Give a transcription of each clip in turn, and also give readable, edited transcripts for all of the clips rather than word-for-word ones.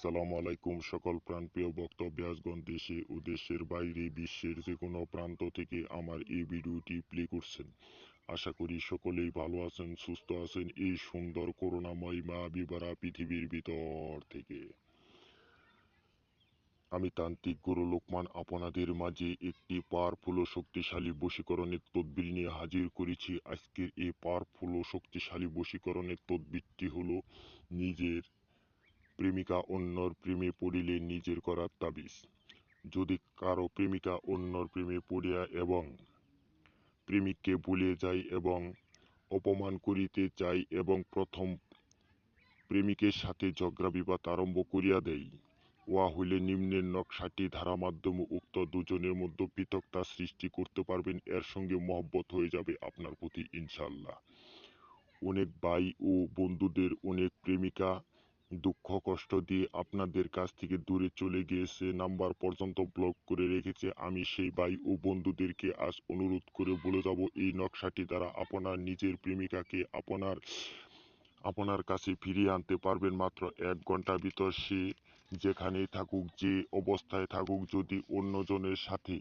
আসসালামু আলাইকুম সকল প্রাণপ্রিয় বক্তব্যাসগণ, দেশে ও দেশের বাইরে বিশ্বের যে কোনো প্রান্ত থেকে আমার এই ভিডিওটি প্লে করছেন। আশা করি সকলেই ভালো আছেন, সুস্থ আছেন এই সুন্দর করুণাময় মা বিবারা পৃথিবীর ভিতর থেকে। আমি তান্ত্রিক গুরু লোকমান আপনাদের মাঝে একটি পাওয়ারফুল ও শক্তিশালী বশীকরণের তদবির নিয়ে হাজির করেছি। আজকের এই পাওয়ারফুল ও শক্তিশালী বশীকরণের তদবিরটি হলো নিজের প্রেমিকা অন্যর প্রেমে পড়িলে নিজের করার তাবিজ। যদি কারো প্রেমিকা অন্যর প্রেমে পড়িয়া এবং প্রেমিককে ভুলে যায় এবং অপমান করিতে চায় এবং প্রথম প্রেমিকের সাথে ঝগড়া বিবাদ আরম্ভ করিয়া দেয়, উহা হইলে নিম্নের নকশাটি ধারা মাধ্যমে উক্ত দুজনের মধ্যে পৃথকতা সৃষ্টি করতে পারবেন। এর সঙ্গে মহব্বত হয়ে যাবে আপনার প্রতি ইনশাল্লাহ। অনেক ভাই ও বন্ধুদের অনেক প্রেমিকা দুঃখ কষ্ট দিয়ে আপনাদের কাছ থেকে দূরে চলে গিয়েছে, নাম্বার পর্যন্ত ব্লক করে রেখেছে। আমি সেই ভাই ও বন্ধুদেরকে আজ অনুরোধ করে বলে যাব, এই নকশাটি দ্বারা আপনার নিজের প্রেমিকাকে আপনার কাছে ফিরিয়ে আনতে পারবেন মাত্র 1 ঘন্টার ভিতর। সে যেখানেই থাকুক, যে অবস্থায় থাকুক, যদি অন্যজনের সাথে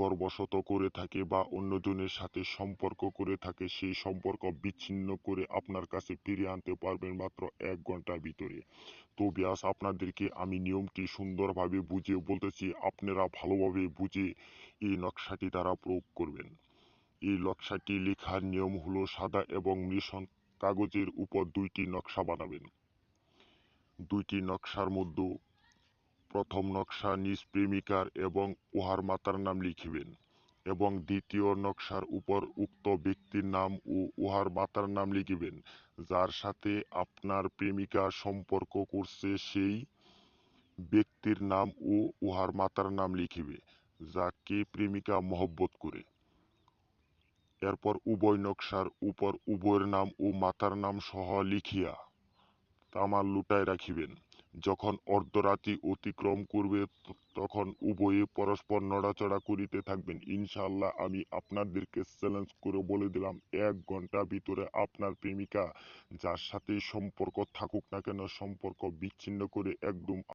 গর্বশত করে থাকে বা অন্যজনের সাথে সম্পর্ক করে থাকে, সেই সম্পর্ক বিচ্ছিন্ন করে আপনার কাছে ফিরিয়ে আনতে পারবেন মাত্র 1 ঘন্টার ভিতরে। তো ব্যাস, আপনাদেরকে আমি নিয়মটি সুন্দরভাবে বুঝিয়ে বলতেছি, আপনারা ভালোভাবে বুঝে এই নকশাটি দ্বারা প্রয়োগ করবেন। এই নকশাটি লেখার নিয়ম হলো, সাদা এবং মিশ্রণ কাগজের উপর 2টি নকশা বানাবেন। 2টি নকশার মধ্যে প্রথম নকশা নিজ প্রেমিকার এবং উহার মাতার নাম লিখিবেন এবং দ্বিতীয় নকশার উপর উক্ত ব্যক্তির নাম ও উহার মাতার নাম লিখিবেন। যার সাথে আপনার প্রেমিকা সম্পর্ক করছে সেই ব্যক্তির নাম ও উহার মাতার নাম লিখিবে, যাকে প্রেমিকা মহব্বত করে। এরপর উভয় নকশার উপর উভয়ের নাম ও মাতার নাম সহ লিখিয়া তামার লুটায় রাখিবেন। যখন অর্ধরাত্রি অতিক্রম করবে তখন উভয়ে পরস্পর নড়াচড়া করিতে থাকবেন। ইনশাআল্লাহ আমি আপনাদেরকে চ্যালেঞ্জ করে বলে দিলাম, 1 ঘন্টার ভিতরে আপনার প্রেমিকা যার সাথে সম্পর্ক থাকুক না কেন, সম্পর্ক বিচ্ছিন্ন করে একদম